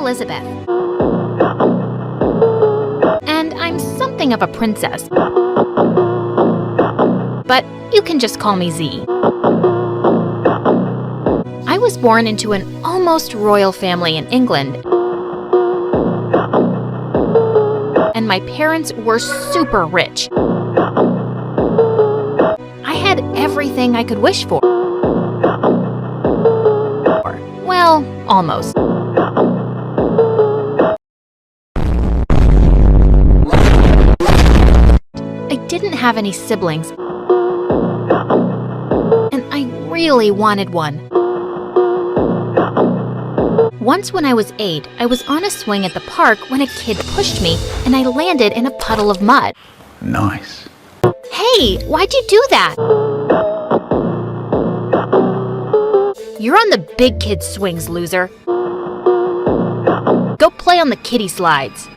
Elizabeth. And I'm something of a princess. But you can just call me Z. I was born into an almost royal family in England. And my parents were super rich. I had everything I could wish for. Well, almost. I didn't have any siblings, and I really wanted one. Once when I was 8, I was on a swing at the park when a kid pushed me and I landed in a puddle of mud. Nice. Hey, why'd you do that? You're on the big kid swings, loser. Go play on the kiddie slides.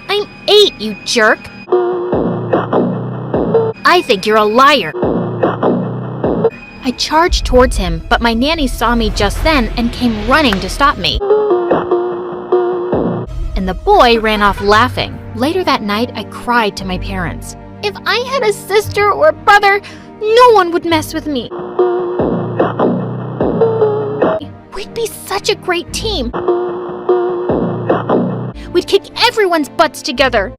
I'm 8, you jerk. I think you're a liar. I charged towards him, but my nanny saw me just then and came running to stop me. And the boy ran off laughing. Later that night, I cried to my parents. If I had a sister or brother, no one would mess with me. We'd be such a great team. We'd kick everyone's butts together.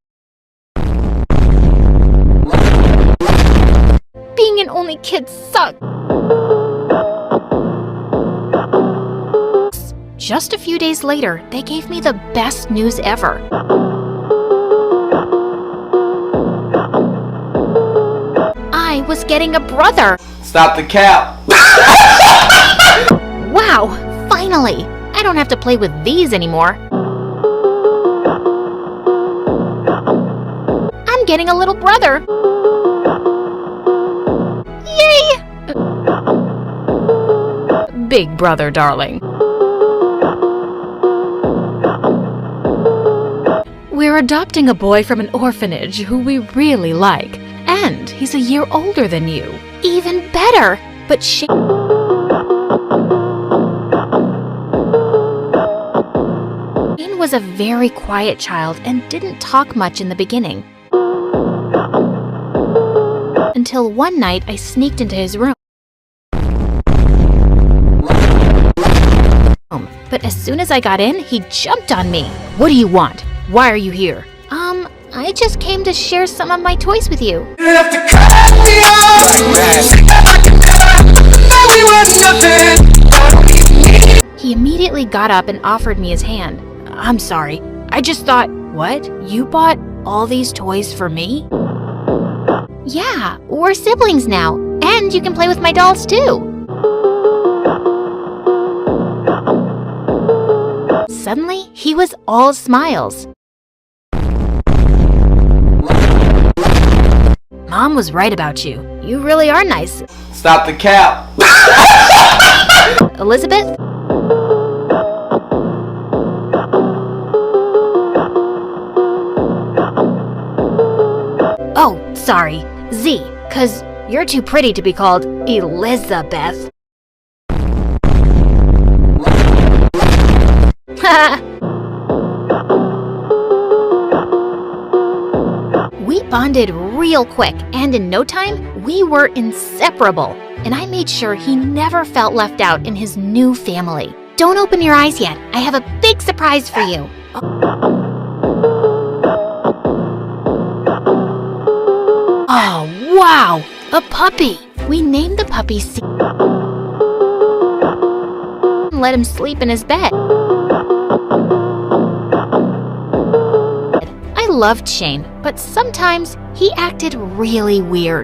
Being an only kid sucked. Just a few days later, they gave me the best news ever. I was getting a brother. Stop the cap. Wow, finally! I don't have to play with these anymore. I'm getting a little brother. Yay! Big brother, darling. We're adopting a boy from an orphanage who we really like. And he's a year older than you. Even better! But Shane was a very quiet child and didn't talk much in the beginning. Until one night I sneaked into his room. But as soon as I got in, he jumped on me. What do you want? Why are you here? I just came to share some of my toys with you. He immediately got up and offered me his hand. I'm sorry, I just thought, what? You bought all these toys for me? Yeah, we're siblings now, and you can play with my dolls too. Suddenly, he was all smiles. Mom was right about you. You really are nice. Stop the cap. Elizabeth? Oh, sorry. Z, 'cause you're too pretty to be called Elizabeth. We bonded real quick, and in no time, we were inseparable. And I made sure he never felt left out in his new family. Don't open your eyes yet. I have a big surprise for you. Oh, wow! A puppy! We named the puppy C. And let him sleep in his bed. I loved Shane, but sometimes he acted really weird.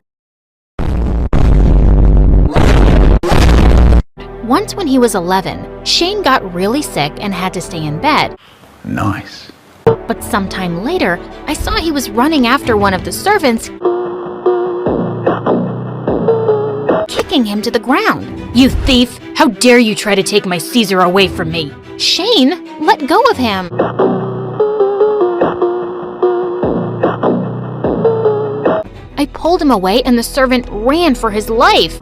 Once when he was 11, Shane got really sick and had to stay in bed. Nice. But sometime later, I saw he was running after one of the servants, kicking him to the ground. You thief! How dare you try to take my Caesar away from me? Shane, let go of him. I pulled him away and the servant ran for his life.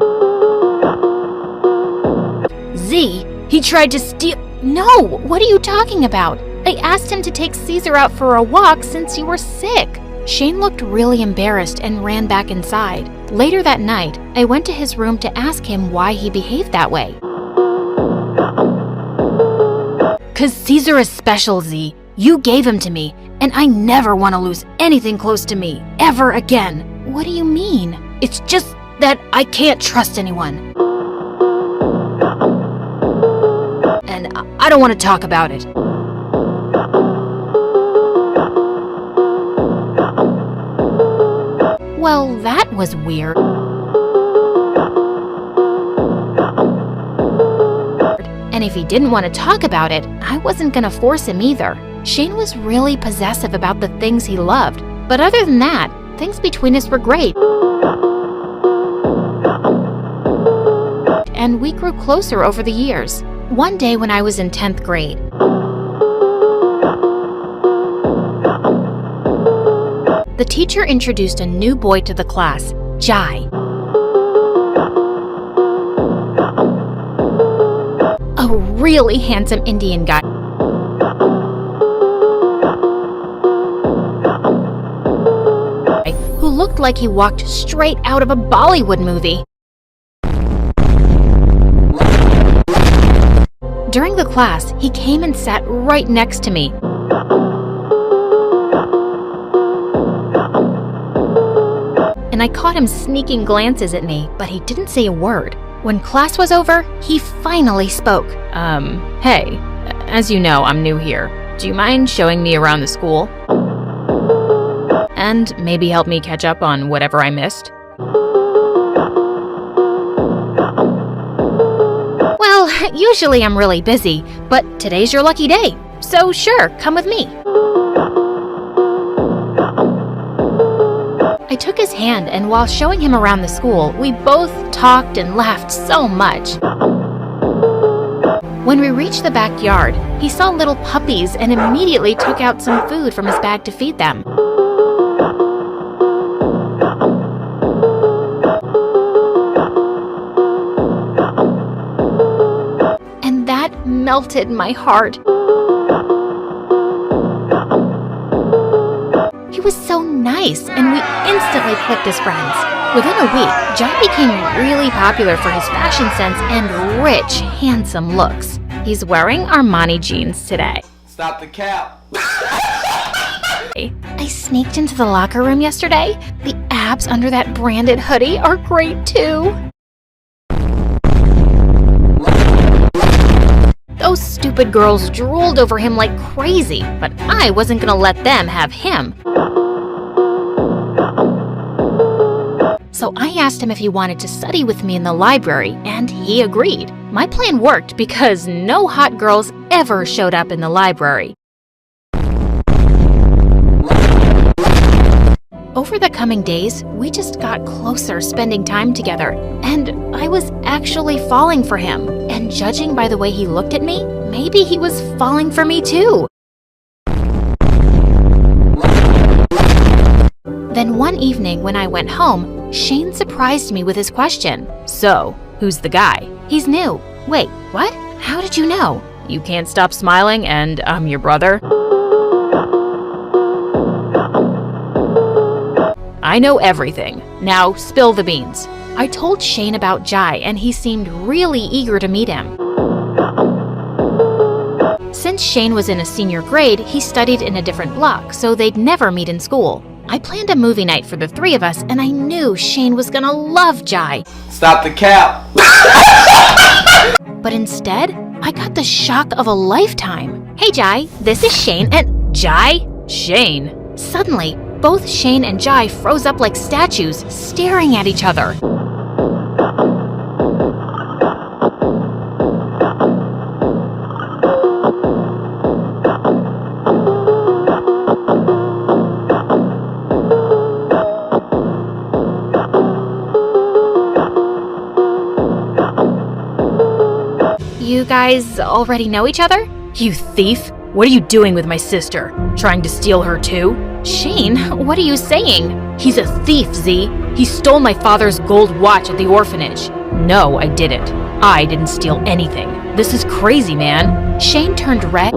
Z, he tried to steal... No, what are you talking about? I asked him to take Caesar out for a walk since you were sick. Shane looked really embarrassed and ran back inside. Later that night, I went to his room to ask him why he behaved that way. "'Cause Caesar is special, Z. You gave him to me, and I never want to lose anything close to me, ever again." "What do you mean?" "It's just that I can't trust anyone. And I don't want to talk about it." Well, that was weird. And if he didn't want to talk about it, I wasn't going to force him either. Shane was really possessive about the things he loved, but other than that, things between us were great. And we grew closer over the years. One day when I was in 10th grade, the teacher introduced a new boy to the class, Jai. A really handsome Indian guy who looked like he walked straight out of a Bollywood movie. During the class, he came and sat right next to me. And I caught him sneaking glances at me, but he didn't say a word. When class was over, he finally spoke. Hey, as you know, I'm new here. Do you mind showing me around the school? And maybe help me catch up on whatever I missed? Well, usually I'm really busy, but today's your lucky day. So sure, come with me. I took his hand, and while showing him around the school, we both talked and laughed so much. When we reached the backyard, he saw little puppies and immediately took out some food from his bag to feed them. And that melted my heart. He was so nice, and we instantly clicked as friends. Within a week, Jai became really popular for his fashion sense and rich, handsome looks. He's wearing Armani jeans today. Stop the cap. I sneaked into the locker room yesterday. The abs under that branded hoodie are great too. Those stupid girls drooled over him like crazy, but I wasn't gonna let them have him. So I asked him if he wanted to study with me in the library, and he agreed. My plan worked because no hot girls ever showed up in the library. Over the coming days, we just got closer spending time together, and I was actually falling for him. And judging by the way he looked at me, maybe he was falling for me too. Then one evening when I went home, Shane surprised me with his question. "So, who's the guy?" "He's new." "Wait, what? How did you know?" "You can't stop smiling and I'm your brother." "I know everything. Now spill the beans." I told Shane about Jai, and he seemed really eager to meet him. Since Shane was in a senior grade, he studied in a different block, so they'd never meet in school. I planned a movie night for the three of us, and I knew Shane was gonna love Jai. Stop the cap. But instead, I got the shock of a lifetime. "Hey Jai, this is Shane and—" "Jai? Shane?" Suddenly, both Shane and Jai froze up like statues, staring at each other. You guys already know each other? "You thief! What are you doing with my sister? Trying to steal her too?" "Shane, what are you saying?" "He's a thief, Z. He stole my father's gold watch at the orphanage." "No, I didn't." I didn't steal anything. This is crazy, man. Shane turned red.